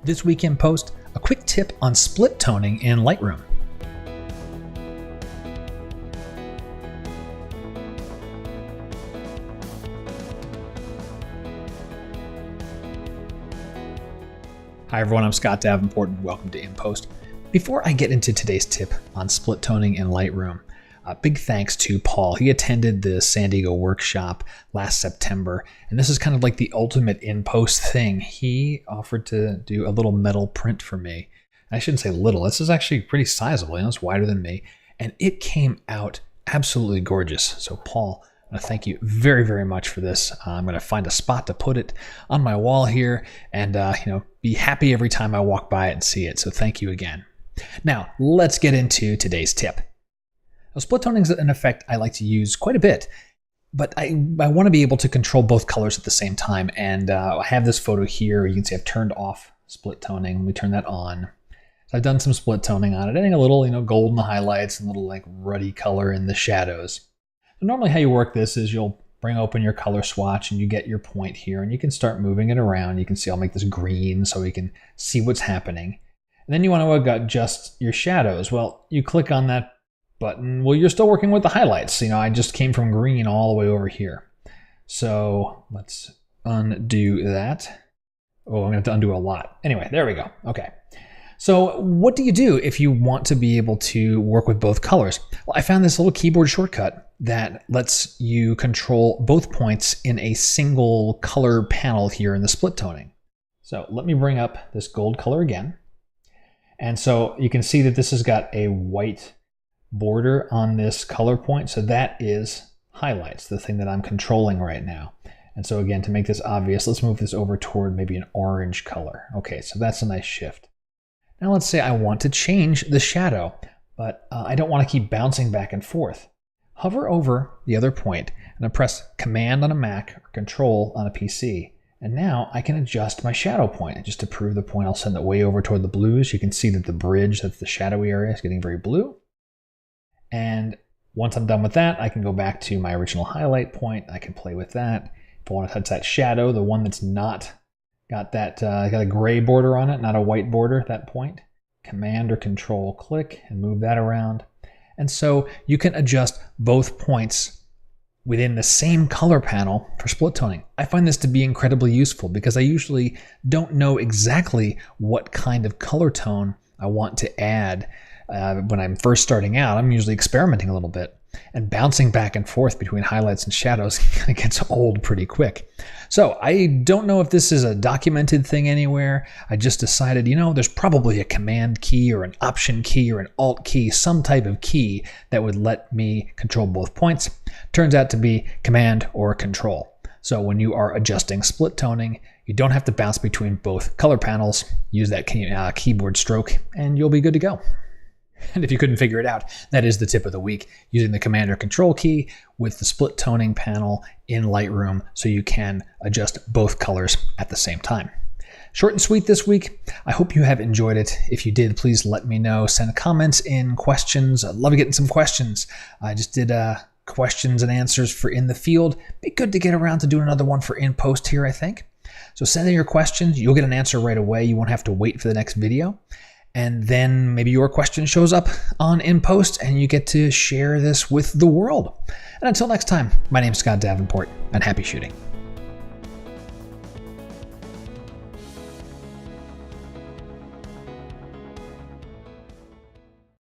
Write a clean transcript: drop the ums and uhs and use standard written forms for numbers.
This week in post, a quick tip on split toning in Lightroom. Hi everyone, I'm Scott Davenport and welcome to In Post. Before I get into today's tip on split toning in Lightroom, big thanks to Paul. He attended the San Diego workshop last September, and this is kind of like the ultimate in-post thing. He offered to do a little metal print for me. I shouldn't say little, this is actually pretty sizable, it's wider than me, and it came out absolutely gorgeous. So Paul, I want to thank you very, very much for this. I'm going to find a spot to put it on my wall here and be happy every time I walk by it and see it. So thank you again. Now, let's get into today's tip. Now, split toning is an effect I like to use quite a bit, but I want to be able to control both colors at the same time. And I have this photo here. You can see I've turned off split toning. Let me turn that on. So I've done some split toning on it, adding a little, gold in the highlights and a little ruddy color in the shadows. So normally how you work this is you'll bring open your color swatch and you get your point here and you can start moving it around. You can see I'll make this green so we can see what's happening. And then you want to adjust your shadows. Well, you click on that button. Well, you're still working with the highlights. I just came from green all the way over here. So let's undo that. Oh, I'm going to have to undo a lot. Anyway, there we go. Okay. So what do you do if you want to be able to work with both colors? Well, I found this little keyboard shortcut that lets you control both points in a single color panel here in the split toning. So let me bring up this gold color again. And so you can see that this has got a white border on this color point. So that is highlights, the thing that I'm controlling right now. And so again, to make this obvious, let's move this over toward maybe an orange color. Okay, so that's a nice shift. Now let's say I want to change the shadow, but I don't want to keep bouncing back and forth. Hover over the other point and I press Command on a Mac or Control on a PC. And now I can adjust my shadow point. And just to prove the point, I'll send it way over toward the blues. You can see that the bridge, that's the shadowy area, is getting very blue. And once I'm done with that, I can go back to my original highlight point. I can play with that. If I want to touch that shadow, the one that's not got that got a gray border on it, not a white border at that point, Command or Control click and move that around. And so you can adjust both points within the same color panel for split toning. I find this to be incredibly useful because I usually don't know exactly what kind of color tone I want to add. When I'm first starting out, I'm usually experimenting a little bit, and bouncing back and forth between highlights and shadows gets old pretty quick. So I don't know if this is a documented thing anywhere. I just decided, there's probably a Command key or an Option key or an Alt key, some type of key that would let me control both points. Turns out to be Command or Control. So when you are adjusting split toning, you don't have to bounce between both color panels. Use that keyboard stroke and you'll be good to go. And if you couldn't figure it out, that is the tip of the week, using the Command or Control key with the split toning panel in Lightroom so you can adjust both colors at the same time. Short and sweet this week. I hope you have enjoyed it. If you did, please let me know. Send comments in, questions. I'd love getting some questions. I just did questions and answers for In the Field. Be good to get around to doing another one for In Post here, I think. So send in your questions. You'll get an answer right away. You won't have to wait for the next video. And then maybe your question shows up on In Post and you get to share this with the world. And until next time, my name's Scott Davenport and happy shooting.